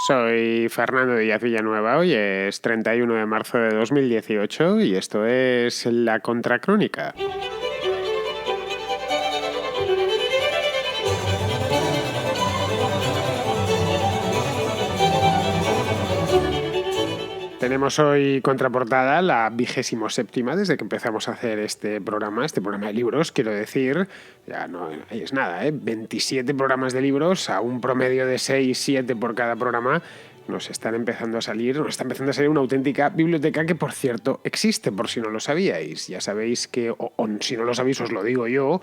Soy Fernando Díaz Villanueva, hoy es 31 de marzo de 2018 y esto es La Contracrónica. Tenemos hoy contraportada la 27ª desde que empezamos a hacer este programa de libros, quiero decir, ya no ahí es nada, 27 programas de libros a un promedio de 6-7 por cada programa. Nos está empezando a salir una auténtica biblioteca que, por cierto, existe, por si no lo sabíais. Ya sabéis que, o si no lo sabéis, os lo digo yo,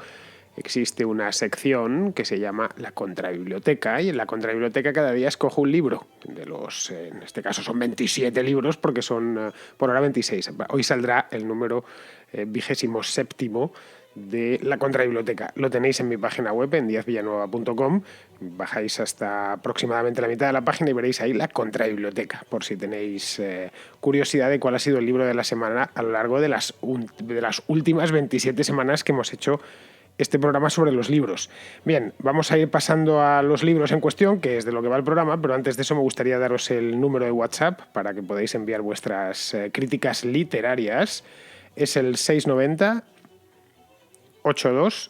existe una sección que se llama la Contrabiblioteca, y en la Contrabiblioteca cada día escojo un libro. En este caso son 27 libros porque son por ahora 26. Hoy saldrá el número 27 de la Contrabiblioteca. Lo tenéis en mi página web, en diazvillanueva.com. Bajáis hasta aproximadamente la mitad de la página y veréis ahí la Contrabiblioteca, por si tenéis curiosidad de cuál ha sido el libro de la semana a lo largo de las últimas 27 semanas que hemos hecho este programa sobre los libros. Bien, vamos a ir pasando a los libros en cuestión, que es de lo que va el programa, pero antes de eso me gustaría daros el número de WhatsApp para que podáis enviar vuestras críticas literarias. Es el 690 82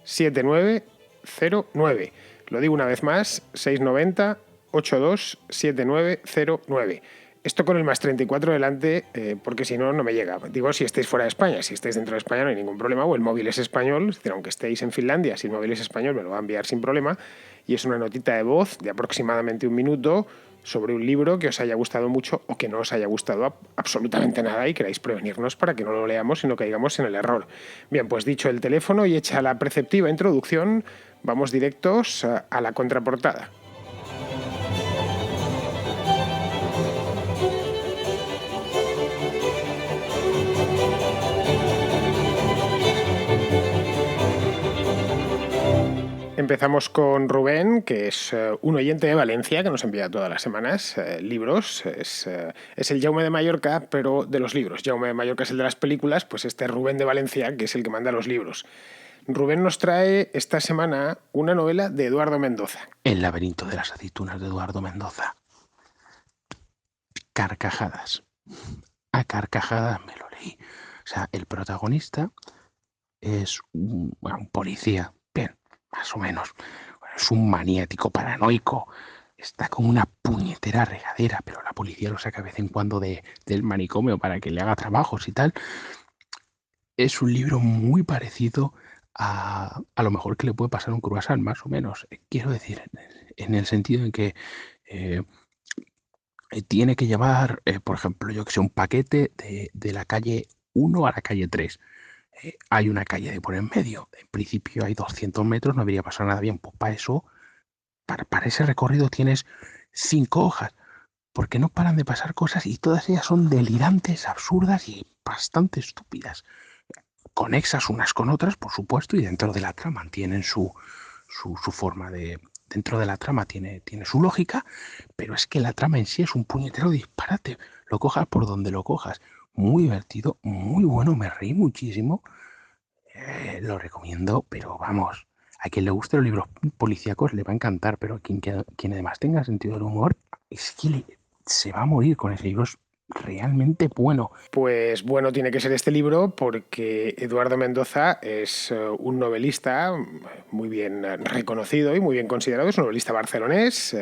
7909. Lo digo una vez más, 690 82 7909. Esto con el más 34 delante, porque si no, no me llega. Digo, si estáis fuera de España. Si estáis dentro de España no hay ningún problema, o el móvil es español, es decir, aunque estéis en Finlandia, si el móvil es español me lo va a enviar sin problema, y es una notita de voz de aproximadamente 1 minuto sobre un libro que os haya gustado mucho o que no os haya gustado absolutamente nada y queráis prevenirnos para que no lo leamos y no caigamos en el error. Bien, pues dicho el teléfono y hecha la preceptiva introducción, vamos directos a la contraportada. Empezamos con Rubén, que es un oyente de Valencia que nos envía todas las semanas libros. Es el Jaume de Mallorca, pero de los libros. Jaume de Mallorca es el de las películas, pues este es Rubén de Valencia, que es el que manda los libros. Rubén nos trae esta semana una novela de Eduardo Mendoza. El laberinto de las aceitunas de Eduardo Mendoza. Carcajadas. A carcajadas me lo leí. O sea, el protagonista es un policía, bien, más o menos. Es un maniático paranoico. Está con una puñetera regadera, pero la policía lo saca de vez en cuando del manicomio para que le haga trabajos y tal. Es un libro muy parecido a lo mejor que le puede pasar a un croissant, más o menos. Quiero decir, en el sentido en que tiene que llevar, por ejemplo, yo que sé, un paquete de la calle 1 a la calle 3. Hay una calle de por en medio. En principio hay 200 metros, no debería pasar nada bien. Pues para eso, para ese recorrido tienes 5 hojas. Porque no paran de pasar cosas y todas ellas son delirantes, absurdas y bastante estúpidas. Conexas unas con otras, por supuesto, y dentro de la trama tienen su forma de... Dentro de la trama tiene su lógica, pero es que la trama en sí es un puñetero disparate. Lo cojas por donde lo cojas. Muy divertido, muy bueno, me reí muchísimo. Lo recomiendo, pero vamos, a quien le guste los libros policíacos le va a encantar, pero quien además tenga sentido del humor, es que se va a morir con ese libro. Es realmente bueno. Pues bueno tiene que ser este libro porque Eduardo Mendoza es un novelista muy bien reconocido y muy bien considerado. Es un novelista barcelonés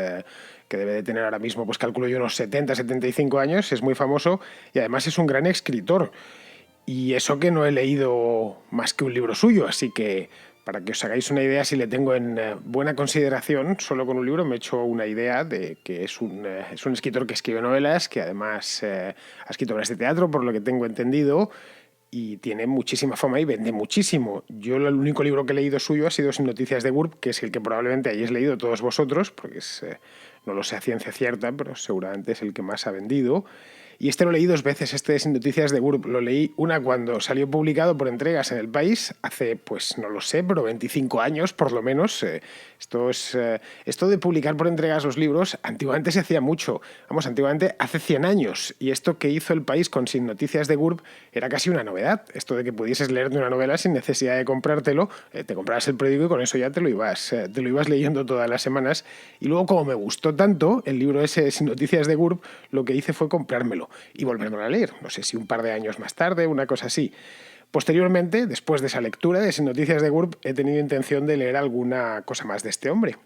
que debe de tener ahora mismo, pues calculo yo, unos 70-75 años. Es muy famoso y además es un gran escritor. Y eso que no he leído más que un libro suyo, así que para que os hagáis una idea, si le tengo en buena consideración, solo con un libro me he hecho una idea de que es un escritor que escribe novelas, que además ha escrito obras de teatro, por lo que tengo entendido, y tiene muchísima fama y vende muchísimo. Yo el único libro que he leído suyo ha sido Sin noticias de GURB, que es el que probablemente hayáis leído todos vosotros, porque no lo sé a ciencia cierta, pero seguramente es el que más ha vendido. Y este lo leí 2 veces, este de Sin Noticias de GURB. Lo leí una cuando salió publicado por entregas en El País, hace, pues no lo sé, pero 25 años por lo menos. Esto de publicar por entregas los libros, antiguamente se hacía mucho. Vamos, antiguamente hace 100 años. Y esto que hizo El País con Sin Noticias de GURB era casi una novedad. Esto de que pudieses leerte una novela sin necesidad de comprártelo, te comprabas el periódico y con eso ya te lo ibas leyendo todas las semanas. Y luego, como me gustó tanto el libro ese Sin Noticias de GURB, lo que hice fue comprármelo y volvérmelo a leer. No sé si un par de años más tarde, una cosa así. Posteriormente, después de esa lectura de Sin Noticias de GURB, he tenido intención de leer alguna cosa más de este hombre.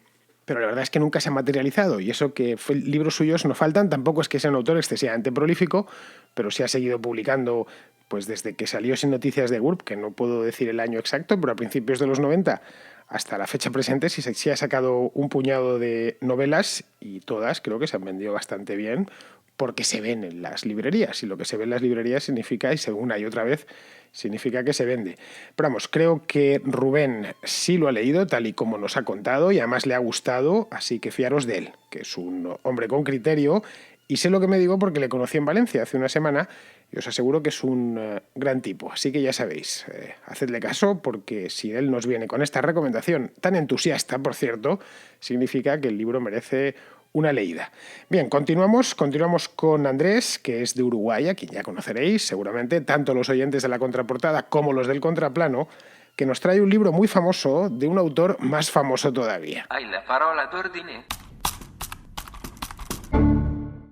Pero la verdad es que nunca se ha materializado, y eso que libros suyos no faltan. Tampoco es que sea un autor excesivamente prolífico, pero sí ha seguido publicando pues desde que salió Sin Noticias de GURB, que no puedo decir el año exacto, pero a principios de los 90 hasta la fecha presente sí ha sacado un puñado de novelas, y todas creo que se han vendido bastante bien porque se ven en las librerías, y lo que se ve en las librerías significa, y según una y otra vez, significa que se vende. Pero vamos, creo que Rubén sí lo ha leído tal y como nos ha contado, y además le ha gustado, así que fiaros de él, que es un hombre con criterio, y sé lo que me digo porque le conocí en Valencia hace una semana, y os aseguro que es un gran tipo. Así que ya sabéis, hacedle caso, porque si él nos viene con esta recomendación tan entusiasta, por cierto, significa que el libro merece una leída. Bien, continuamos con Andrés, que es de Uruguay, a quien ya conoceréis seguramente, tanto los oyentes de La Contraportada como los del Contraplano, que nos trae un libro muy famoso de un autor más famoso todavía. Hai la parola d'ordine.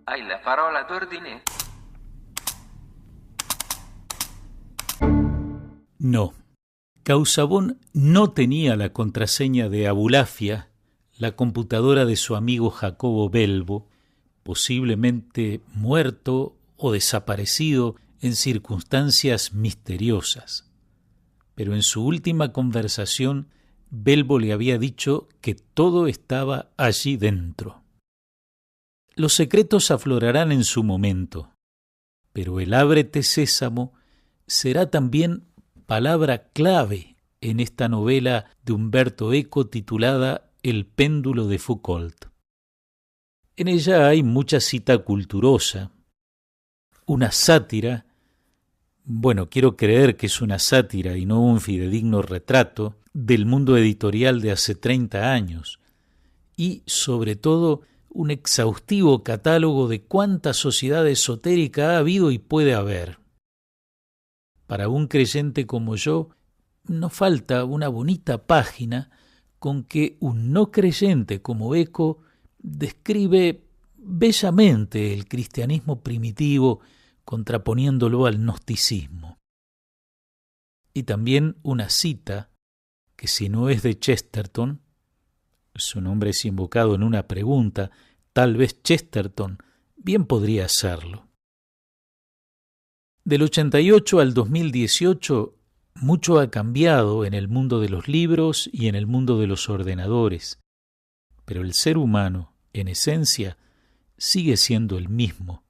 Hai la parola d'ordine. No. Causabón no tenía la contraseña de Abulafia, la computadora de su amigo Jacobo Belbo, posiblemente muerto o desaparecido en circunstancias misteriosas. Pero en su última conversación, Belbo le había dicho que todo estaba allí dentro. Los secretos aflorarán en su momento, pero el ábrete sésamo será también palabra clave en esta novela de Humberto Eco titulada El péndulo de Foucault. En ella hay mucha cita culturosa, una sátira, quiero creer que es una sátira y no un fidedigno retrato del mundo editorial de hace 30 años, y sobre todo un exhaustivo catálogo de cuánta sociedad esotérica ha habido y puede haber. Para un creyente como yo, no falta una bonita página con que un no creyente como Eco describe bellamente el cristianismo primitivo, contraponiéndolo al gnosticismo. Y también una cita que, si no es de Chesterton, su nombre es invocado en una pregunta, tal vez Chesterton bien podría serlo. Del 88 al 2018, mucho ha cambiado en el mundo de los libros y en el mundo de los ordenadores, pero el ser humano, en esencia, sigue siendo el mismo,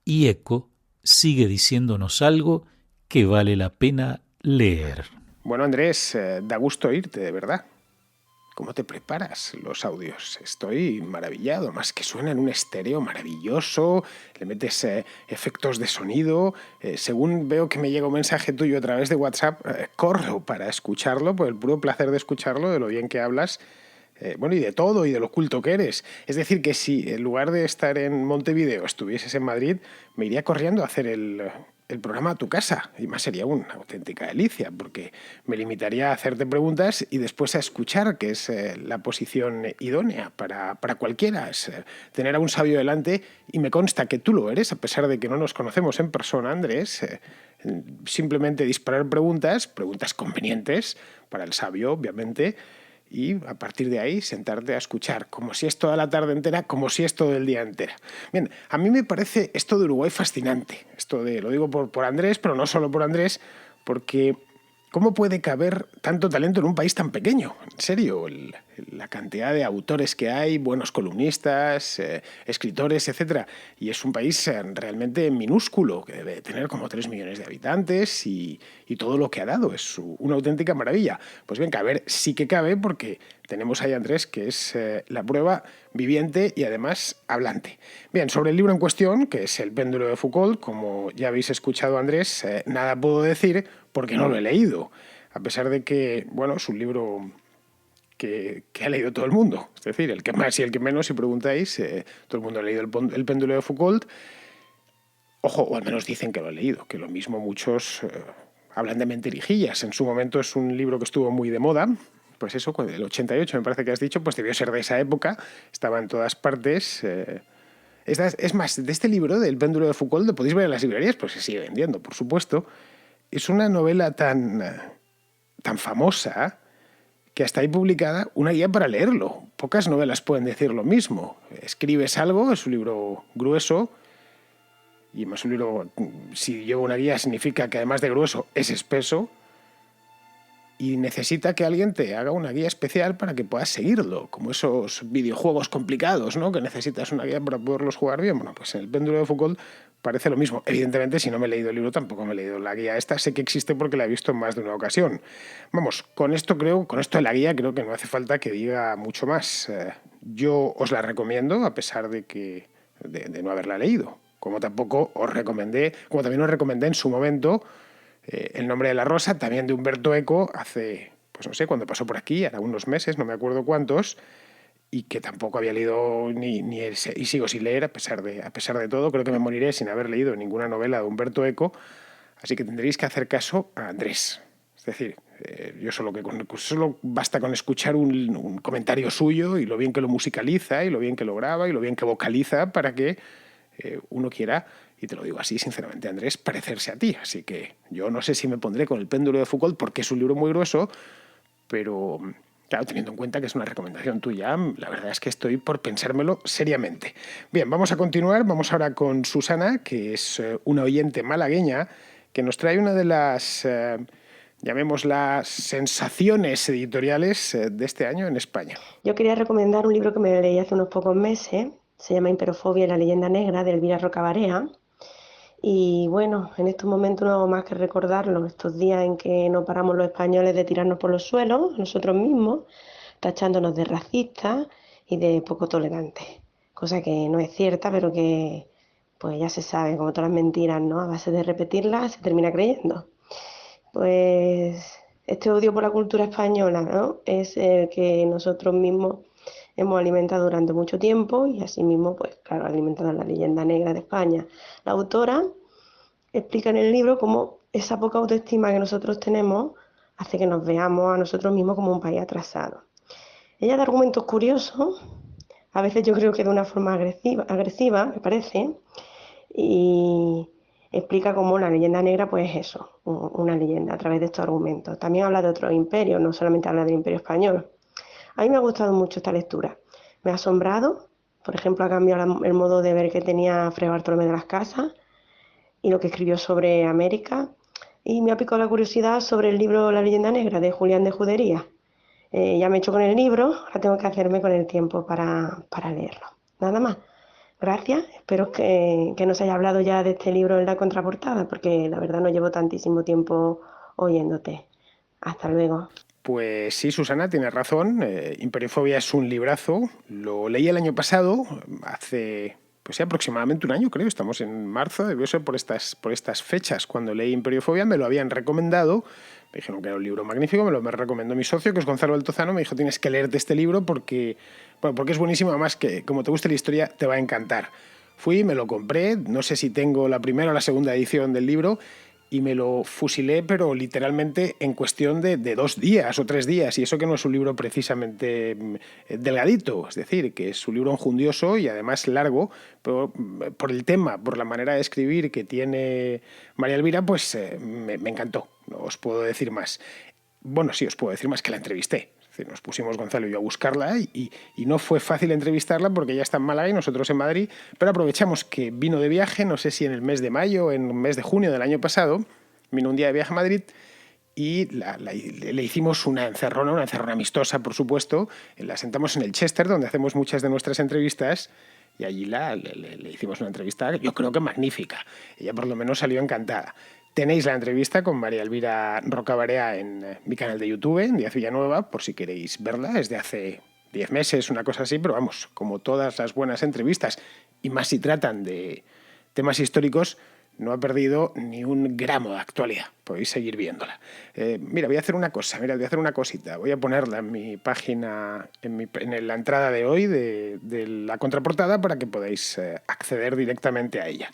y Eco sigue diciéndonos algo que vale la pena leer. Bueno, Andrés, da gusto oírte, de verdad. ¿Cómo te preparas los audios? Estoy maravillado, más que suena en un estéreo maravilloso, le metes efectos de sonido, según veo que me llega un mensaje tuyo a través de WhatsApp, corro para escucharlo, por el puro placer de escucharlo, de lo bien que hablas, y de todo, y de lo culto que eres. Es decir, que si en lugar de estar en Montevideo estuvieses en Madrid, me iría corriendo a hacer el programa a tu casa, y más sería una auténtica delicia, porque me limitaría a hacerte preguntas y después a escuchar, que es la posición idónea para cualquiera, es tener a un sabio delante, y me consta que tú lo eres, a pesar de que no nos conocemos en persona, Andrés. Simplemente disparar preguntas convenientes para el sabio, obviamente, y a partir de ahí sentarte a escuchar, como si es toda la tarde entera, como si es todo el día entera. Bien, a mí me parece esto de Uruguay fascinante. Lo digo por Andrés, pero no solo por Andrés, porque ¿Cómo puede caber tanto talento en un país tan pequeño? En serio, la cantidad de autores que hay, buenos columnistas, escritores, etc. Y es un país realmente minúsculo, que debe tener como 3 millones de habitantes y todo lo que ha dado. Es una auténtica maravilla. Pues bien, caber sí que cabe porque tenemos ahí a Andrés, que es la prueba viviente y además hablante. Bien, sobre el libro en cuestión, que es El péndulo de Foucault, como ya habéis escuchado, Andrés, nada puedo decir porque no lo he leído, a pesar de que, bueno, es un libro que ha leído todo el mundo. Es decir, el que más y el que menos, si preguntáis, todo el mundo ha leído El péndulo de Foucault. Ojo, o al menos dicen que lo han leído, que lo mismo muchos hablan de mentirijillas. En su momento es un libro que estuvo muy de moda. Pues eso, el 88 me parece que has dicho, pues debió ser de esa época, estaba en todas partes. Es más, de este libro, del péndulo de Foucault, lo podéis ver en las librerías, pues se sigue vendiendo, por supuesto. Es una novela tan famosa que hasta hay publicada una guía para leerlo. Pocas novelas pueden decir lo mismo. Escribes algo, es un libro grueso, y además un libro, si lleva una guía, significa que además de grueso es espeso, y necesita que alguien te haga una guía especial para que puedas seguirlo, como esos videojuegos complicados, ¿no? Que necesitas una guía para poderlos jugar bien. Bueno, pues en El péndulo de Foucault parece lo mismo. Evidentemente, si no me he leído el libro, tampoco me he leído la guía esta. Sé que existe porque la he visto en más de una ocasión. Vamos, con esto de la guía creo que no hace falta que diga mucho más. Yo os la recomiendo, a pesar de no haberla leído. Como también os recomendé en su momento El nombre de la rosa, también de Umberto Eco, hace, pues no sé, cuando pasó por aquí, hará unos meses, no me acuerdo cuántos, y que tampoco había leído y sigo sin leer, a pesar de todo. Creo que me moriré sin haber leído ninguna novela de Umberto Eco, así que tendréis que hacer caso a Andrés. Es decir, yo solo basta con escuchar un comentario suyo y lo bien que lo musicaliza y lo bien que lo graba y lo bien que vocaliza para que uno quiera, y te lo digo así sinceramente, Andrés, parecerse a ti. Así que yo no sé si me pondré con El péndulo de Foucault porque es un libro muy grueso, pero claro, teniendo en cuenta que es una recomendación tuya, la verdad es que estoy por pensármelo seriamente. Bien, vamos a continuar. Vamos ahora con Susana, que es una oyente malagueña, que nos trae una de las, llamémoslas, sensaciones editoriales de este año en España. Yo quería recomendar un libro que me leí hace unos pocos meses. Se llama Imperofobia y la leyenda negra, de Elvira Rocabarea. Y bueno, en estos momentos no hago más que recordarlo, estos días en que no paramos los españoles de tirarnos por los suelos, nosotros mismos, tachándonos de racistas y de poco tolerantes. Cosa que no es cierta, pero que pues ya se sabe, como todas las mentiras, ¿no? A base de repetirlas se termina creyendo. Pues este odio por la cultura española, ¿no? Es el que nosotros mismos hemos alimentado durante mucho tiempo y asimismo, pues claro, alimentado la leyenda negra de España. La autora explica en el libro cómo esa poca autoestima que nosotros tenemos hace que nos veamos a nosotros mismos como un país atrasado. Ella da argumentos curiosos, a veces yo creo que de una forma agresiva, me parece, y explica cómo la leyenda negra pues es eso, una leyenda a través de estos argumentos. También habla de otros imperios, no solamente habla del Imperio Español. A mí me ha gustado mucho esta lectura. Me ha asombrado, por ejemplo, ha cambiado el modo de ver que tenía Fray Bartolomé de las Casas y lo que escribió sobre América. Y me ha picado la curiosidad sobre el libro La leyenda negra de Julián de Judería. Ya me he hecho con el libro, ahora tengo que hacerme con el tiempo para leerlo. Nada más. Gracias. Espero que no se haya hablado ya de este libro en la contraportada, porque la verdad no llevo tantísimo tiempo oyéndote. Hasta luego. Pues sí, Susana, tienes razón. Imperiofobia es un librazo. Lo leí el año pasado, hace pues aproximadamente un año, creo. Estamos en marzo, debió ser por estas fechas. Cuando leí Imperiofobia me lo habían recomendado. Me dijeron que era un libro magnífico, me recomendó mi socio, que es Gonzalo Altozano. Me dijo, tienes que leerte este libro porque es buenísimo. Además, que como te guste la historia, te va a encantar. Fui, me lo compré. No sé si tengo la primera o la segunda edición del libro. Y me lo fusilé, pero literalmente en cuestión de 2 días o 3 días. Y eso que no es un libro precisamente delgadito, es decir, que es un libro enjundioso y además largo, pero por el tema, por la manera de escribir que tiene María Elvira, pues me encantó. No os puedo decir más. Bueno, sí, os puedo decir más, que la entrevisté. Es decir, nos pusimos Gonzalo y yo a buscarla y no fue fácil entrevistarla porque ella está en Málaga y nosotros en Madrid, pero aprovechamos que vino de viaje, no sé si en el mes de mayo o en el mes de junio del año pasado, vino un día de viaje a Madrid y le hicimos una encerrona amistosa, por supuesto. La sentamos en el Chester, donde hacemos muchas de nuestras entrevistas, y allí le hicimos una entrevista, yo creo que magnífica. Ella por lo menos salió encantada. Tenéis la entrevista con María Elvira Rocabarea en mi canal de YouTube, en Díaz Villanueva, por si queréis verla. Es de hace 10 meses, una cosa así, pero vamos, como todas las buenas entrevistas, y más si tratan de temas históricos, no ha perdido ni un gramo de actualidad. Podéis seguir viéndola. Mira, voy a hacer una cosita. Voy a ponerla en mi página, en la entrada de hoy de la contraportada, para que podáis acceder directamente a ella.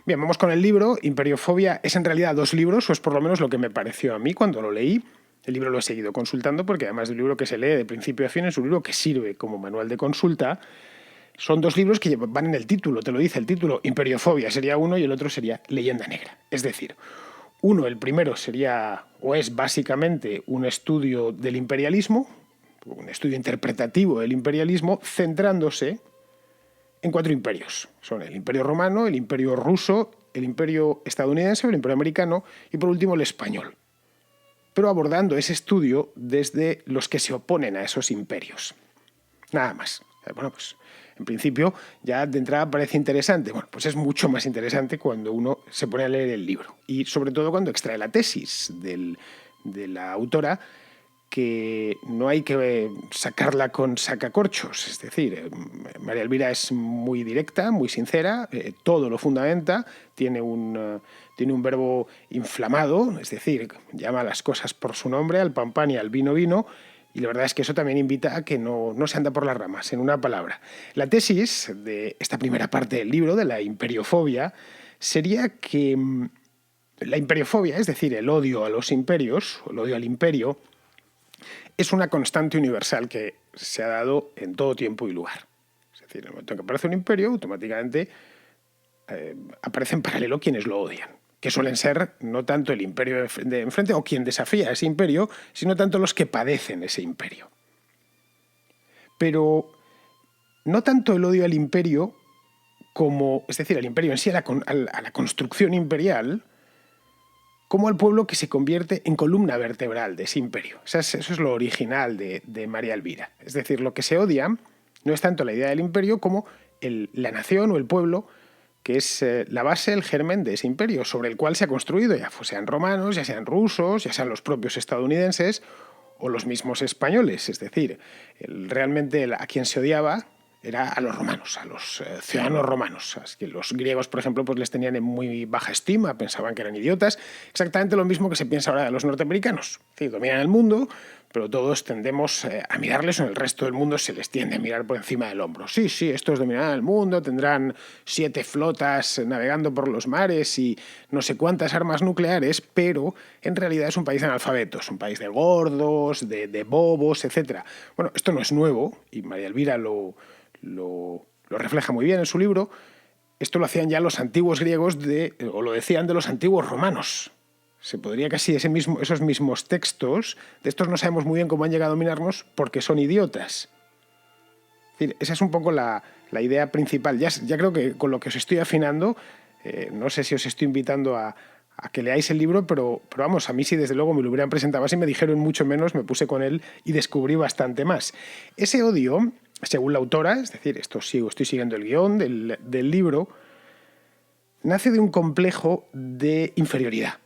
Bien, vamos con el libro. Imperiofobia es en realidad 2 libros, o es por lo menos lo que me pareció a mí cuando lo leí. El libro lo he seguido consultando porque además de un libro que se lee de principio a fin, es un libro que sirve como manual de consulta. Son 2 libros que van en el título, te lo dice el título. Imperiofobia sería uno y el otro sería Leyenda Negra. Es decir, el primero sería, o es básicamente, un estudio del imperialismo, un estudio interpretativo del imperialismo, centrándose en 4 imperios. Son el Imperio Romano, el Imperio Ruso, el Imperio Estadounidense, el Imperio Americano y por último el Español. Pero abordando ese estudio desde los que se oponen a esos imperios. Nada más. Bueno, pues en principio ya de entrada parece interesante. Bueno, pues es mucho más interesante cuando uno se pone a leer el libro. Y sobre todo cuando extrae la tesis de la autora, que no hay que sacarla con sacacorchos. Es decir, María Elvira es muy directa, muy sincera, todo lo fundamenta, tiene un verbo inflamado, es decir, llama a las cosas por su nombre, al pan pan y al vino vino, y la verdad es que eso también invita a que no se anda por las ramas, en una palabra. La tesis de esta primera parte del libro, de la imperiofobia, sería que la imperiofobia, es decir, el odio a los imperios, o el odio al imperio, es una constante universal que se ha dado en todo tiempo y lugar. Es decir, en el momento en que aparece un imperio, automáticamente aparece en paralelo quienes lo odian, que suelen ser no tanto el imperio de enfrente o quien desafía ese imperio, sino tanto los que padecen ese imperio. Pero no tanto el odio al imperio como, es decir, al imperio en sí, a la construcción imperial, como al pueblo que se convierte en columna vertebral de ese imperio. Eso es lo original de María Elvira. Es decir, lo que se odia no es tanto la idea del imperio como la nación o el pueblo, que es la base, el germen de ese imperio, sobre el cual se ha construido, ya sean romanos, ya sean rusos, ya sean los propios estadounidenses o los mismos españoles. Es decir, realmente a quien se odiaba era a los romanos, a los ciudadanos romanos. Es que los griegos, por ejemplo, pues les tenían en muy baja estima, pensaban que eran idiotas. Exactamente lo mismo que se piensa ahora de los norteamericanos. Es decir, dominan el mundo, pero todos tendemos a mirarles, o en el resto del mundo se les tiende a mirar por encima del hombro. Sí, estos dominarán el mundo, tendrán 7 flotas navegando por los mares y no sé cuántas armas nucleares, pero en realidad es un país analfabeto, es un país de gordos, de bobos, etc. Bueno, esto no es nuevo, y María Elvira lo refleja muy bien en su libro. Esto lo hacían ya los antiguos griegos o lo decían de los antiguos romanos. Se podría casi esos mismos textos, de estos no sabemos muy bien cómo han llegado a dominarnos porque son idiotas. Es decir, esa es un poco la idea principal. Ya creo que con lo que os estoy afinando, no sé si os estoy invitando a que leáis el libro, pero vamos, a mí sí desde luego me lo hubieran presentado así, me dijeron mucho menos, me puse con él y descubrí bastante más. Ese odio, según la autora, es decir, estoy siguiendo el guión del libro, nace de un complejo de inferioridad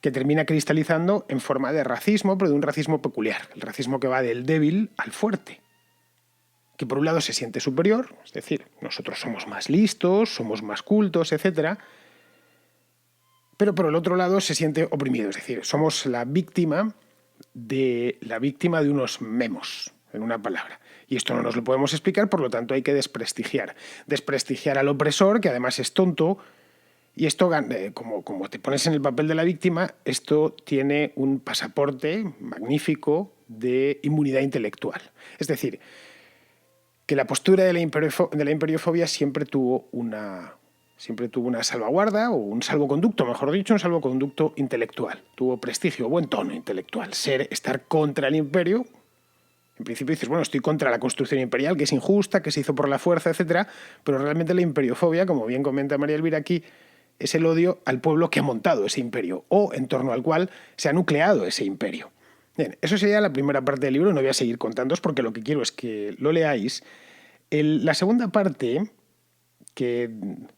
que termina cristalizando en forma de racismo, pero de un racismo peculiar, el racismo que va del débil al fuerte, que por un lado se siente superior, es decir, nosotros somos más listos, somos más cultos, etc., pero por el otro lado se siente oprimido, es decir, somos la víctima de unos memos, en una palabra. Y esto no nos lo podemos explicar, por lo tanto hay que desprestigiar al opresor, que además es tonto. Y esto, como te pones en el papel de la víctima, esto tiene un pasaporte magnífico de inmunidad intelectual. Es decir, que la postura de la imperiofobia siempre tuvo una salvaguarda, o un salvoconducto, mejor dicho, un salvoconducto intelectual. Tuvo prestigio, buen tono intelectual. Estar contra el imperio. En principio dices, bueno, estoy contra la construcción imperial, que es injusta, que se hizo por la fuerza, etc. Pero realmente la imperiofobia, como bien comenta María Elvira aquí, es el odio al pueblo que ha montado ese imperio o en torno al cual se ha nucleado ese imperio. Bien, eso sería la primera parte del libro, no voy a seguir contándoos porque lo que quiero es que lo leáis. La segunda parte, que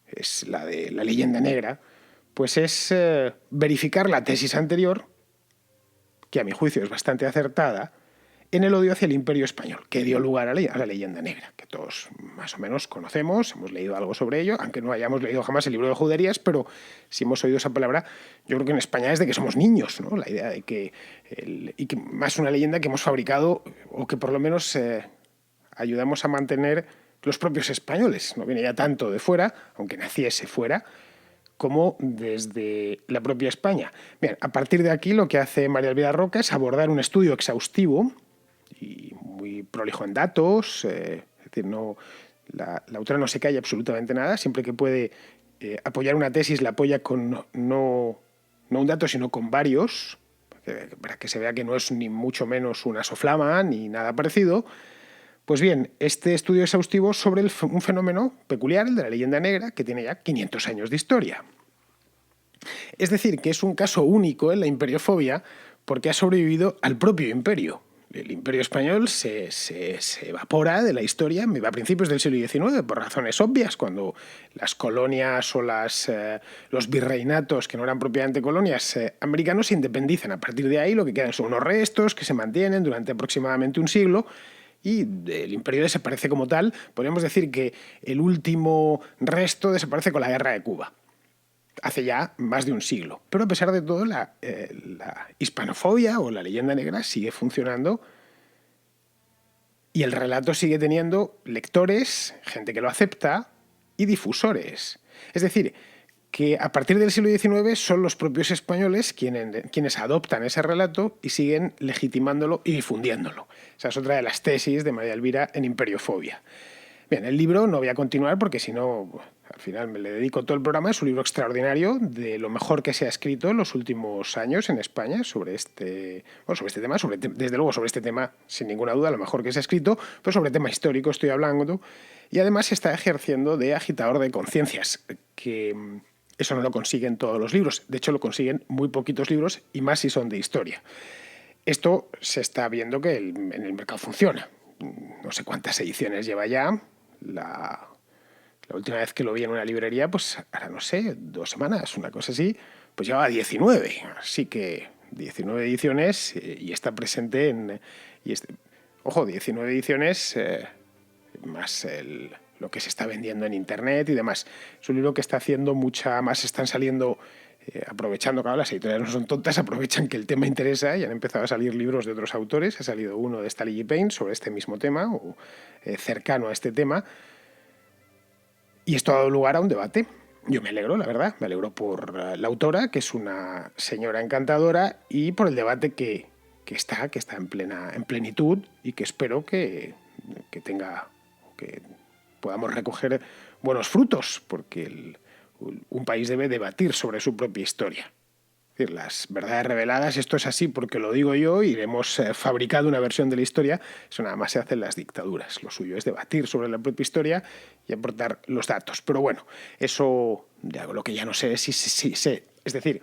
es la de la leyenda negra, pues es verificar la tesis anterior, que a mi juicio es bastante acertada, en el odio hacia el Imperio Español, que dio lugar a la leyenda negra, que todos más o menos conocemos, hemos leído algo sobre ello, aunque no hayamos leído jamás el libro de Juderías, pero si hemos oído esa palabra, yo creo que en España es de que somos niños, ¿no? La idea de que, y que más una leyenda que hemos fabricado, o que por lo menos ayudamos a mantener los propios españoles. No viene ya tanto de fuera, aunque naciese fuera, como desde la propia España. Bien, a partir de aquí lo que hace María Elvira Roca es abordar un estudio exhaustivo y muy prolijo en datos, es decir, la autora no se calla absolutamente nada, siempre que puede apoyar una tesis la apoya con no un dato, sino con varios, para que se vea que no es ni mucho menos una soflama ni nada parecido. Pues bien, este estudio exhaustivo sobre un fenómeno peculiar, el de la leyenda negra, que tiene ya 500 años de historia. Es decir, que es un caso único en la imperiofobia porque ha sobrevivido al propio imperio. El imperio español se evapora de la historia a principios del siglo XIX por razones obvias, cuando las colonias o los virreinatos, que no eran propiamente colonias, americanos se independizan. A partir de ahí lo que quedan son unos restos que se mantienen durante aproximadamente un siglo y el imperio desaparece como tal. Podríamos decir que el último resto desaparece con la Guerra de Cuba, hace ya más de un siglo. Pero a pesar de todo, la hispanofobia o la leyenda negra sigue funcionando y el relato sigue teniendo lectores, gente que lo acepta, y difusores. Es decir, que a partir del siglo XIX son los propios españoles quienes adoptan ese relato y siguen legitimándolo y difundiéndolo. Esa es otra de las tesis de María Elvira en Imperiofobia. Bien, el libro no voy a continuar porque si no, al final me le dedico todo el programa. Es un libro extraordinario, de lo mejor que se ha escrito en los últimos años en España sobre este tema, desde luego sobre este tema, sin ninguna duda, lo mejor que se ha escrito, pero sobre tema histórico estoy hablando, y además se está ejerciendo de agitador de conciencias, que eso no lo consiguen todos los libros, de hecho lo consiguen muy poquitos libros, y más si son de historia. Esto se está viendo que en el mercado funciona. No sé cuántas ediciones lleva ya. La última vez que lo vi en una librería, pues ahora no sé, 2 semanas, una cosa así, pues llevaba 19. Así que 19 ediciones y está presente en... ojo, 19 ediciones más lo que se está vendiendo en internet y demás. Es un libro que está haciendo mucha más, están saliendo... aprovechando, claro, las editoriales no son tontas, aprovechan que el tema interesa y han empezado a salir libros de otros autores. Ha salido uno de Staley y Payne sobre este mismo tema, o cercano a este tema, y esto ha dado lugar a un debate. Yo me alegro, la verdad, me alegro por la autora, que es una señora encantadora, y por el debate que está en plenitud, y que espero que podamos recoger buenos frutos, porque un país debe debatir sobre su propia historia. Es decir, las verdades reveladas, esto es así porque lo digo yo y hemos fabricado una versión de la historia, eso nada más se hace en las dictaduras. Lo suyo es debatir sobre la propia historia y aportar los datos. Pero bueno, eso lo que ya no sé es si sé. Es decir,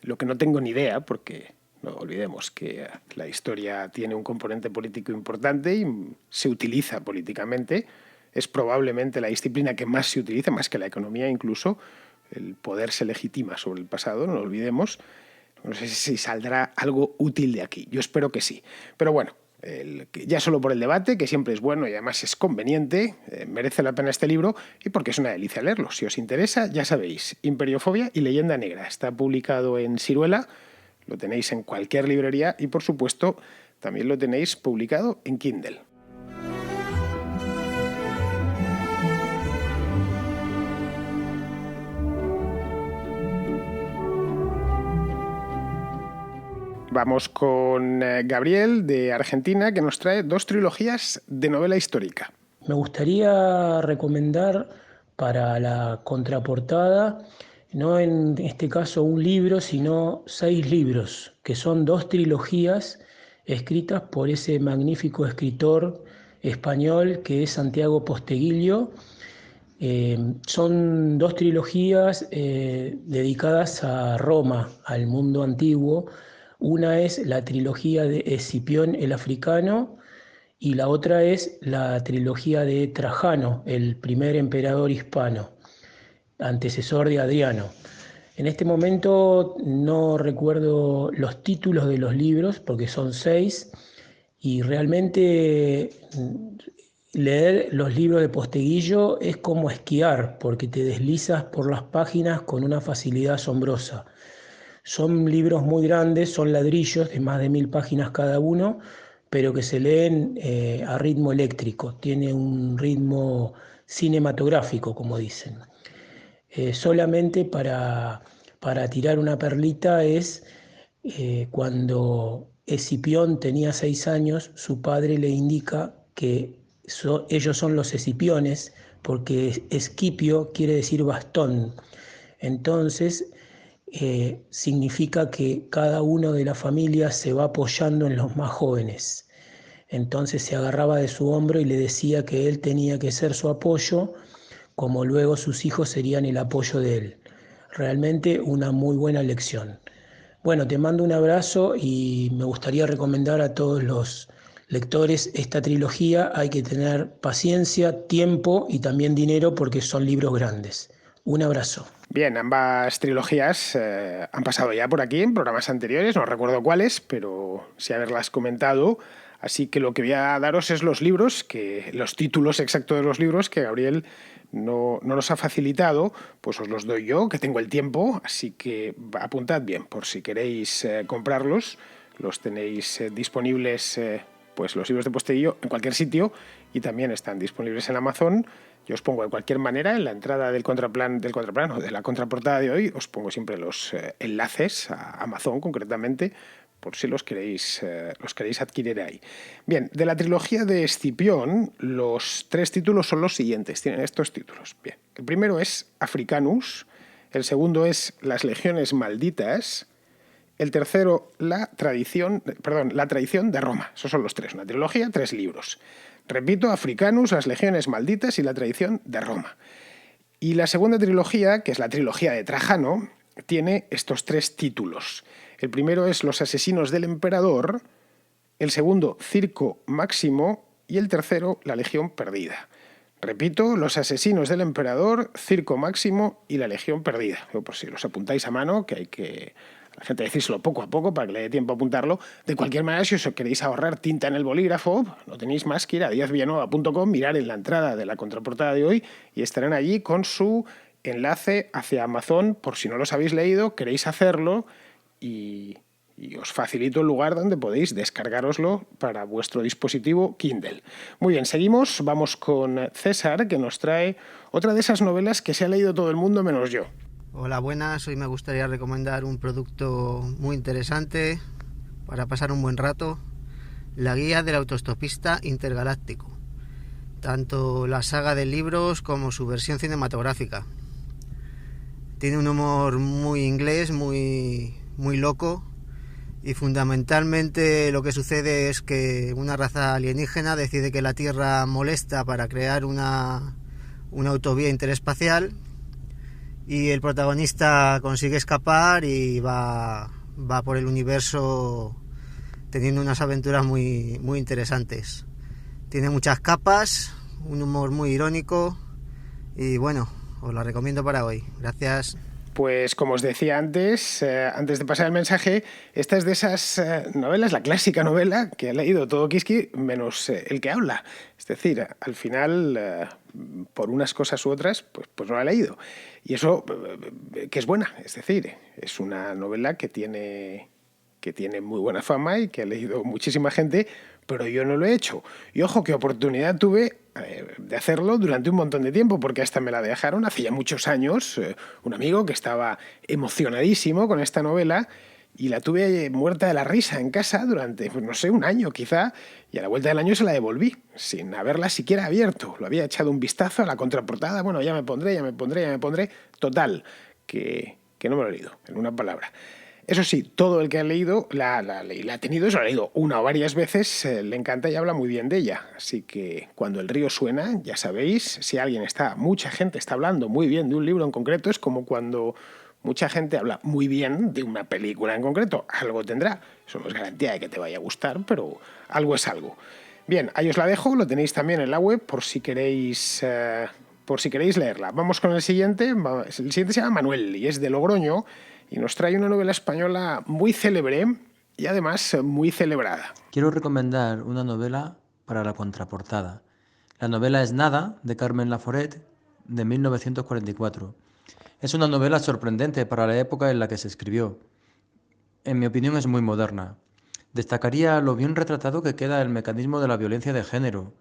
lo que no tengo ni idea, porque no olvidemos que la historia tiene un componente político importante y se utiliza políticamente. Es probablemente la disciplina que más se utiliza, más que la economía incluso. El poder se legitima sobre el pasado, no lo olvidemos. No sé si saldrá algo útil de aquí. Yo espero que sí. Pero bueno, ya solo por el debate, que siempre es bueno y además es conveniente, merece la pena este libro y porque es una delicia leerlo. Si os interesa, ya sabéis, Imperiofobia y Leyenda Negra. Está publicado en Siruela, lo tenéis en cualquier librería y por supuesto también lo tenéis publicado en Kindle. Vamos con Gabriel, de Argentina, que nos trae 2 trilogías de novela histórica. Me gustaría recomendar para la contraportada, no en este caso un libro, sino 6 libros, que son 2 trilogías escritas por ese magnífico escritor español que es Santiago Posteguillo. Son dos trilogías dedicadas a Roma, al mundo antiguo. Una es la trilogía de Escipión el Africano y la otra es la trilogía de Trajano, el primer emperador hispano, antecesor de Adriano. En este momento no recuerdo los títulos de los libros porque son 6 y realmente leer los libros de Posteguillo es como esquiar porque te deslizas por las páginas con una facilidad asombrosa. Son libros muy grandes, son ladrillos de más de 1000 páginas cada uno, pero que se leen a ritmo eléctrico, tiene un ritmo cinematográfico, como dicen. Solamente para tirar una perlita es cuando Escipión tenía 6 años, su padre le indica que ellos son los escipiones, porque escipio quiere decir bastón. Entonces, significa que cada uno de la familia se va apoyando en los más jóvenes. Entonces se agarraba de su hombro y le decía que él tenía que ser su apoyo, como luego sus hijos serían el apoyo de él. Realmente una muy buena lección. Bueno, te mando un abrazo y me gustaría recomendar a todos los lectores esta trilogía. Hay que tener paciencia, tiempo y también dinero porque son libros grandes. Un abrazo. Bien, ambas trilogías han pasado ya por aquí en programas anteriores, no recuerdo cuáles, pero sí haberlas comentado. Así que lo que voy a daros es los títulos exactos de los libros que Gabriel no nos ha facilitado, pues os los doy yo, que tengo el tiempo, así que apuntad bien, por si queréis comprarlos, los tenéis disponibles, pues los libros de Posteguillo en cualquier sitio y también están disponibles en Amazon. Yo os pongo de cualquier manera en la entrada del contraplano o de la contraportada de hoy, os pongo siempre los enlaces a Amazon concretamente, por si los queréis adquirir ahí. Bien, de la trilogía de Escipión, los 3 títulos son los siguientes, tienen estos títulos. Bien, el primero es Africanus, el segundo es Las legiones malditas, el tercero la traición de Roma. Esos son los 3, una trilogía, 3 libros. Repito, Africanus, Las legiones malditas y La traición de Roma. Y la segunda trilogía, que es la trilogía de Trajano, tiene estos 3 títulos. El primero es Los asesinos del emperador, el segundo Circo Máximo y el tercero La legión perdida. Repito, Los asesinos del emperador, Circo Máximo y La legión perdida. Por si los apuntáis a mano, que hay que la gente decírselo poco a poco para que le dé tiempo a apuntarlo. De cualquier manera, si os queréis ahorrar tinta en el bolígrafo, no tenéis más que ir a diazvillanueva.com, mirar en la entrada de la contraportada de hoy y estarán allí con su enlace hacia Amazon. Por si no los habéis leído, queréis hacerlo y os facilito el lugar donde podéis descargároslo para vuestro dispositivo Kindle. Muy bien, seguimos. Vamos con César, que nos trae otra de esas novelas que se ha leído todo el mundo menos yo. Hola, buenas. Hoy me gustaría recomendar un producto muy interesante para pasar un buen rato. La guía del autoestopista intergaláctico. Tanto la saga de libros como su versión cinematográfica. Tiene un humor muy inglés, muy loco. Y fundamentalmente lo que sucede es que una raza alienígena decide que la Tierra molesta para crear una autovía interespacial. Y el protagonista consigue escapar y va por el universo teniendo unas aventuras muy interesantes. Tiene muchas capas, un humor muy irónico y bueno, os la recomiendo para hoy. Gracias. Pues como os decía antes de pasar el mensaje, esta es de esas novelas, la clásica novela que ha leído todo Kiski menos el que habla. Es decir, al final, por unas cosas u otras, pues no la ha leído. Y eso, que es buena, es decir, es una novela que tiene muy buena fama y que ha leído muchísima gente, pero yo no lo he hecho. Y ojo, qué oportunidad tuve de hacerlo durante un montón de tiempo, porque hasta me la dejaron hace ya muchos años un amigo que estaba emocionadísimo con esta novela y la tuve muerta de la risa en casa durante, pues no sé, un año quizá, y a la vuelta del año se la devolví, sin haberla siquiera abierto. Lo había echado un vistazo a la contraportada, bueno, ya me pondré, total, que no me lo he leído, en una palabra. Eso sí, todo el que ha leído la ha tenido, eso lo ha leído una o varias veces, le encanta y habla muy bien de ella. Así que cuando el río suena, ya sabéis, si mucha gente está hablando muy bien de un libro en concreto, es como cuando mucha gente habla muy bien de una película en concreto. Algo tendrá. Eso no es garantía de que te vaya a gustar, pero algo es algo. Bien, ahí os la dejo, lo tenéis también en la web por si queréis leerla. Vamos con el siguiente. El siguiente se llama Manuel y es de Logroño y nos trae una novela española muy célebre y además muy celebrada. Quiero recomendar una novela para la contraportada. La novela es Nada, de Carmen Laforet, de 1944. Es una novela sorprendente para la época en la que se escribió. En mi opinión es muy moderna. Destacaría lo bien retratado que queda el mecanismo de la violencia de género.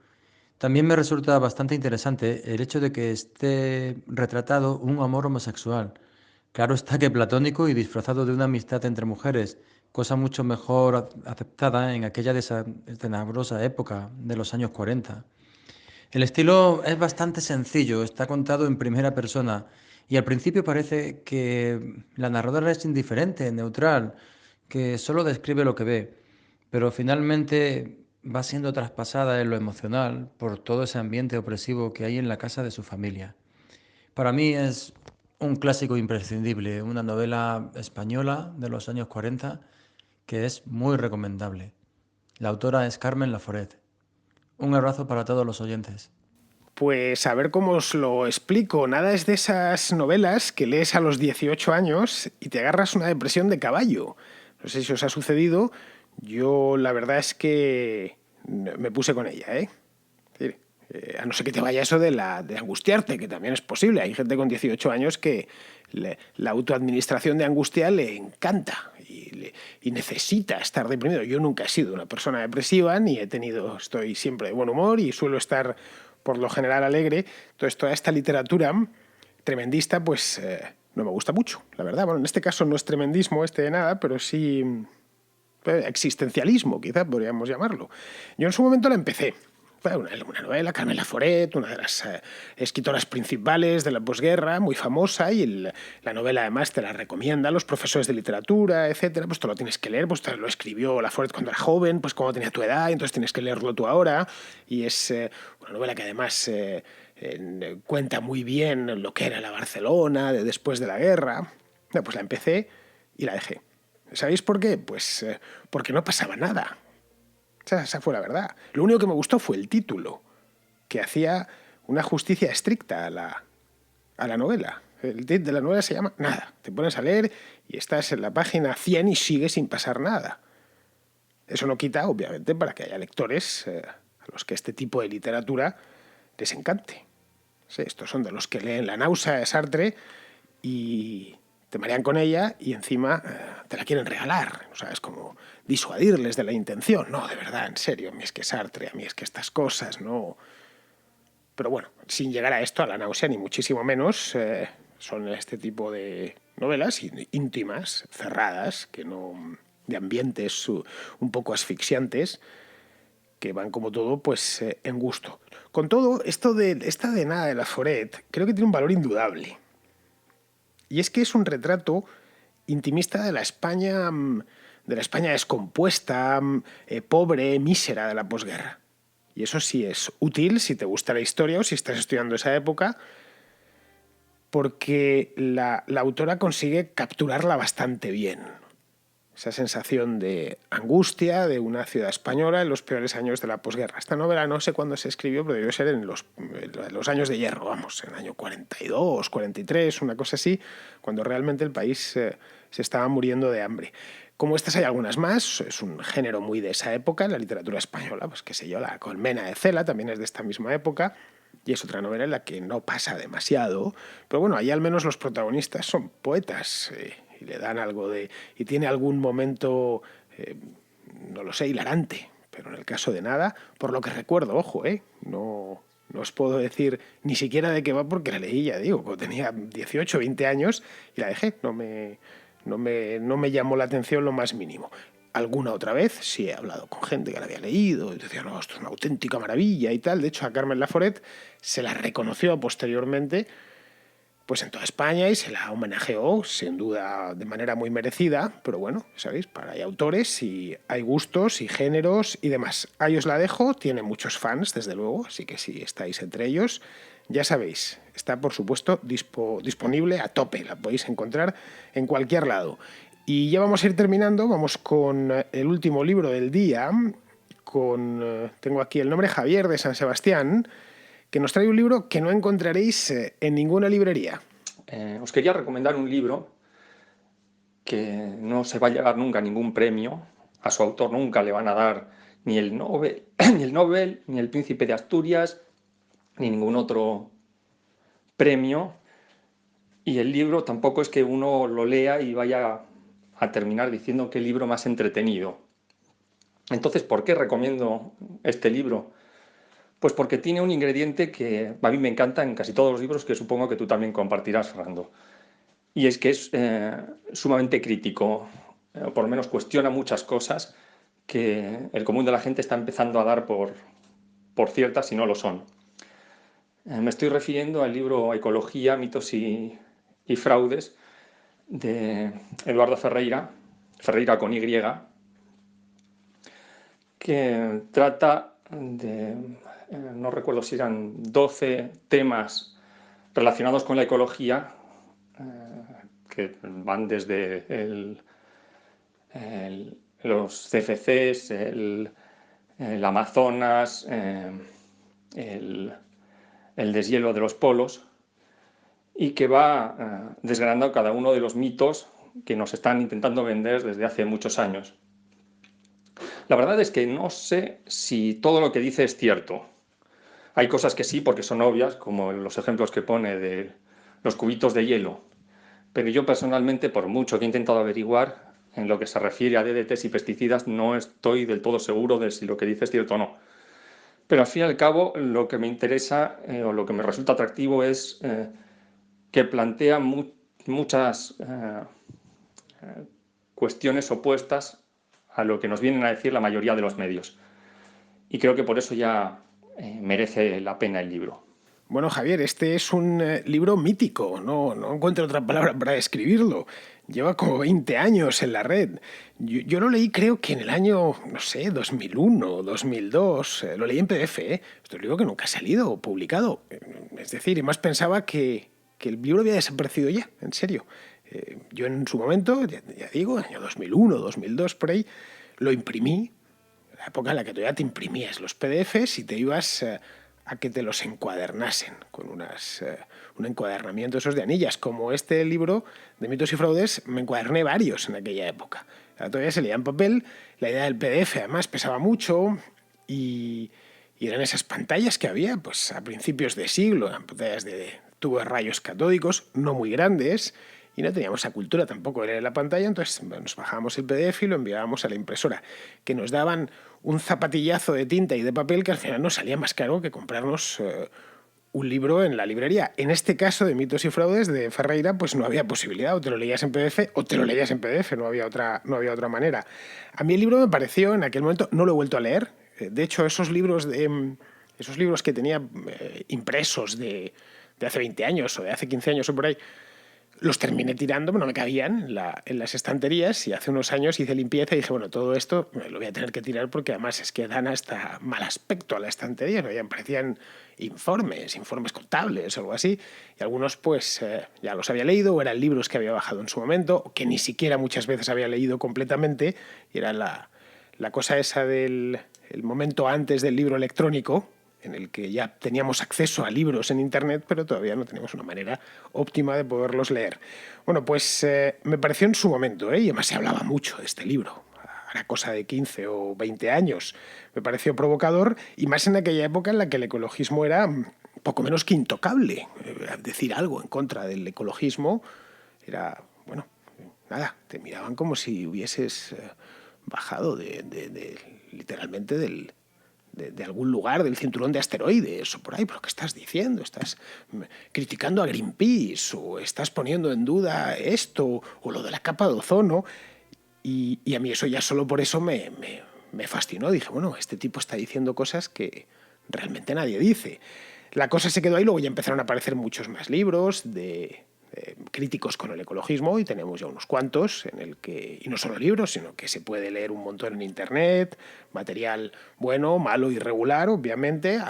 También me resulta bastante interesante el hecho de que esté retratado un amor homosexual. Claro está que platónico y disfrazado de una amistad entre mujeres, cosa mucho mejor aceptada en aquella tenebrosa época de los años 40. El estilo es bastante sencillo, está contado en primera persona y al principio parece que la narradora es indiferente, neutral, que solo describe lo que ve, pero finalmente va siendo traspasada en lo emocional por todo ese ambiente opresivo que hay en la casa de su familia. Para mí es un clásico imprescindible, una novela española de los años 40 que es muy recomendable. La autora es Carmen Laforet. Un abrazo para todos los oyentes. Pues a ver cómo os lo explico. Nada es de esas novelas que lees a los 18 años y te agarras una depresión de caballo. No sé si os ha sucedido. Yo la verdad es que me puse con ella, ¿eh? Es decir, a no ser que te vaya eso de angustiarte, que también es posible. Hay gente con 18 años que la autoadministración de angustia le encanta y necesita estar deprimido. Yo nunca he sido una persona depresiva, estoy siempre de buen humor y suelo estar por lo general alegre. Entonces toda esta literatura tremendista pues no me gusta mucho, la verdad. Bueno, en este caso no es tremendismo de nada, pero sí existencialismo, quizá podríamos llamarlo. Yo en su momento la empecé. Fue una novela, Carmen Laforet, una de las escritoras principales de la posguerra, muy famosa, y la novela además te la recomienda los profesores de literatura, etcétera. Pues tú lo tienes que leer, pues lo escribió Laforet cuando era joven, pues cuando tenía tu edad, entonces tienes que leerlo tú ahora. Y es una novela que además cuenta muy bien lo que era la Barcelona de después de la guerra. Bueno, pues la empecé y la dejé. ¿Sabéis por qué? Pues porque no pasaba nada. Esa fue la verdad. Lo único que me gustó fue el título, que hacía una justicia estricta a la novela. El título de la novela se llama Nada. Te pones a leer y estás en la página 100 y sigue sin pasar nada. Eso no quita, obviamente, para que haya lectores a los que este tipo de literatura les encante. Sí, estos son de los que leen La náusea de Sartre y te marean con ella y encima te la quieren regalar. O sea, es como disuadirles de la intención. No, de verdad, en serio, a mí es que Sartre, a mí es que estas cosas, no. Pero bueno, sin llegar a esto, a La náusea, ni muchísimo menos, son este tipo de novelas íntimas, cerradas, que no, de ambientes un poco asfixiantes, que van como todo, pues en gusto. Con todo, esta de Nada de Laforet, creo que tiene un valor indudable. Y es que es un retrato intimista de la España descompuesta, pobre, mísera de la posguerra. Y eso sí es útil si te gusta la historia o si estás estudiando esa época, porque la autora consigue capturarla bastante bien. Esa sensación de angustia de una ciudad española en los peores años de la posguerra. Esta novela no sé cuándo se escribió, pero debió ser en los años de hierro, vamos, en el año 42, 43, una cosa así, cuando realmente el país se estaba muriendo de hambre. Como estas hay algunas más, es un género muy de esa época, la literatura española, pues qué sé yo, La colmena de Cela también es de esta misma época, y es otra novela en la que no pasa demasiado, pero bueno, ahí al menos los protagonistas son poetas, y le dan algo de... y tiene algún momento, no lo sé, hilarante, pero en el caso de Nada, por lo que recuerdo, ojo, no os puedo decir ni siquiera de qué va porque la leí, ya digo, cuando tenía 18, 20 años y la dejé, no me llamó la atención lo más mínimo. Alguna otra vez sí he hablado con gente que la había leído y decía, no, esto es una auténtica maravilla y tal. De hecho, a Carmen Laforet se la reconoció posteriormente pues en toda España y se la homenajeó, sin duda de manera muy merecida, pero bueno, sabéis, para hay autores y hay gustos y géneros y demás. Ahí os la dejo, tiene muchos fans, desde luego, así que si estáis entre ellos, ya sabéis, está por supuesto disponible a tope, la podéis encontrar en cualquier lado. Y ya vamos a ir terminando, vamos con el último libro del día, tengo aquí el nombre, Javier de San Sebastián, que nos trae un libro que no encontraréis en ninguna librería. Os quería recomendar un libro que no se va a llevar nunca ningún premio, a su autor nunca le van a dar ni el Nobel, ni el Príncipe de Asturias, ni ningún otro premio, y el libro tampoco es que uno lo lea y vaya a terminar diciendo qué libro más entretenido. Entonces, ¿por qué recomiendo este libro? Pues porque tiene un ingrediente que a mí me encanta en casi todos los libros, que supongo que tú también compartirás, Fernando. Y es que es sumamente crítico, por lo menos cuestiona muchas cosas que el común de la gente está empezando a dar por ciertas y no lo son. Me estoy refiriendo al libro Ecología, mitos y fraudes, de Eduardo Ferreira con Y, que trata de, no recuerdo si eran 12 temas relacionados con la ecología, que van desde los CFCs, el Amazonas, el deshielo de los polos, y que va desgranando cada uno de los mitos que nos están intentando vender desde hace muchos años. La verdad es que no sé si todo lo que dice es cierto. Hay cosas que sí, porque son obvias, como los ejemplos que pone de los cubitos de hielo. Pero yo personalmente, por mucho que he intentado averiguar, en lo que se refiere a DDTs y pesticidas, no estoy del todo seguro de si lo que dice es cierto o no. Pero al fin y al cabo, lo que me interesa o lo que me resulta atractivo es que plantea muchas cuestiones opuestas a lo que nos vienen a decir la mayoría de los medios. Y creo que por eso ya merece la pena el libro. Bueno, Javier, este es un libro mítico, no encuentro otra palabra para describirlo. Lleva como 20 años en la red. Yo lo leí creo que en el año, no sé, 2001, 2002. Lo leí en PDF, ¿eh? Esto es un libro que nunca ha salido publicado. Es decir, y más pensaba que el libro había desaparecido ya, en serio. Yo en su momento, ya digo, en el año 2001, 2002, por ahí, lo imprimí. La época en la que todavía te imprimías los PDFs y te ibas a que te los encuadernasen con un encuadernamiento esos de anillas. Como este libro de mitos y fraudes, me encuaderné varios en aquella época. Todavía se leía en papel, la idea del PDF además pesaba mucho y eran esas pantallas que había pues a principios de siglo, eran pantallas de tubos de rayos catódicos, no muy grandes, y no teníamos esa cultura tampoco de leer la pantalla, entonces nos bajábamos el PDF y lo enviábamos a la impresora, que nos daban un zapatillazo de tinta y de papel que al final nos salía más caro que comprarnos un libro en la librería. En este caso de mitos y fraudes de Ferreira, pues no había posibilidad, o te lo leías en PDF o te lo leías en PDF, no había otra manera. A mí el libro me pareció, en aquel momento, no lo he vuelto a leer. De hecho, esos libros que tenía impresos de hace 20 años o de hace 15 años o por ahí, los terminé tirando, no me cabían en las estanterías, y hace unos años hice limpieza y dije, bueno, todo esto lo voy a tener que tirar porque además es que dan hasta mal aspecto a la estantería, ¿no? Ya me parecían informes contables o algo así, y algunos pues ya los había leído o eran libros que había bajado en su momento, o que ni siquiera muchas veces había leído completamente, y era la cosa esa del el momento antes del libro electrónico, en el que ya teníamos acceso a libros en Internet, pero todavía no teníamos una manera óptima de poderlos leer. Bueno, pues me pareció en su momento, y además se hablaba mucho de este libro, era cosa de 15 o 20 años, me pareció provocador, y más en aquella época en la que el ecologismo era poco menos que intocable. Decir algo en contra del ecologismo era, bueno, nada, te miraban como si hubieses bajado literalmente de algún lugar del cinturón de asteroides o por ahí. ¿Pero qué estás diciendo? ¿Estás criticando a Greenpeace o estás poniendo en duda esto o lo de la capa de ozono? Y a mí eso ya solo por eso me fascinó. Dije, bueno, este tipo está diciendo cosas que realmente nadie dice. La cosa se quedó ahí, luego ya empezaron a aparecer muchos más libros de críticos con el ecologismo, y tenemos ya unos cuantos en el que, y no solo libros, sino que se puede leer un montón en internet, material bueno, malo y regular, obviamente.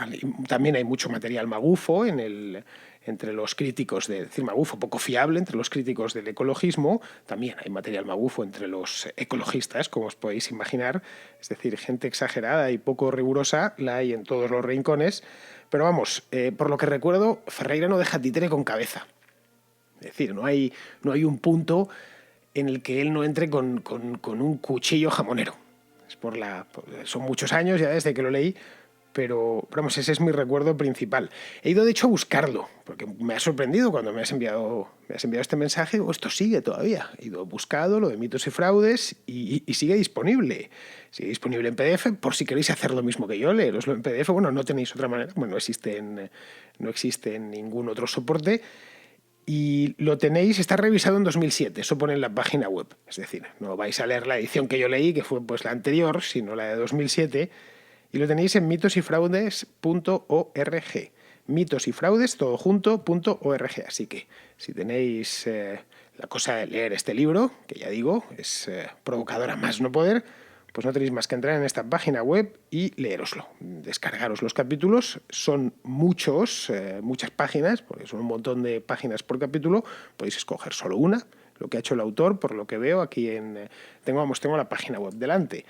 También hay mucho material magufo entre los críticos, decir magufo poco fiable, entre los críticos del ecologismo. También hay material magufo entre los ecologistas, como os podéis imaginar, es decir, gente exagerada y poco rigurosa la hay en todos los rincones. Pero vamos, por lo que recuerdo, Ferreira no deja títere con cabeza. Es decir, no hay un punto en el que él no entre con un cuchillo jamonero. Son muchos años ya desde que lo leí, pero vamos, ese es mi recuerdo principal. He ido, de hecho, a buscarlo, porque me ha sorprendido cuando me has enviado este mensaje. Esto sigue todavía. He buscado lo de mitos y fraudes y sigue disponible. Sigue disponible en PDF, por si queréis hacer lo mismo que yo, leeroslo en PDF. Bueno, no tenéis otra manera, no existe en ningún otro soporte. Y lo tenéis, está revisado en 2007, eso pone en la página web. Es decir, no vais a leer la edición que yo leí, que fue pues la anterior, sino la de 2007, y lo tenéis en mitosyfraudes.org. Mitosyfraudes, todo junto.org. Así que si tenéis la cosa de leer este libro, que ya digo, es provocadora más no poder, pues no tenéis más que entrar en esta página web y leeroslo. Descargaros los capítulos, son muchas páginas, porque son un montón de páginas por capítulo, podéis escoger solo una. Lo que ha hecho el autor, por lo que veo aquí tengo la página web delante.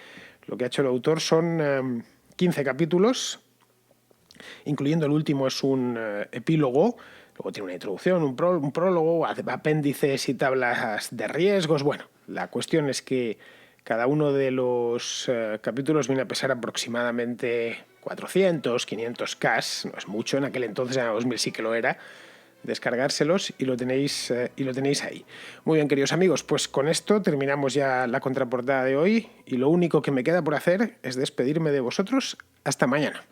Lo que ha hecho el autor son 15 capítulos, incluyendo el último es un epílogo. Luego tiene una introducción, un prólogo, apéndices y tablas de riesgos. Bueno, la cuestión es que cada uno de los capítulos viene a pesar aproximadamente 400, 500 Ks, no es mucho, en aquel entonces, en 2000 sí que lo era. Descargárselos y lo tenéis ahí. Muy bien, queridos amigos, pues con esto terminamos ya la contraportada de hoy y lo único que me queda por hacer es despedirme de vosotros. Hasta mañana.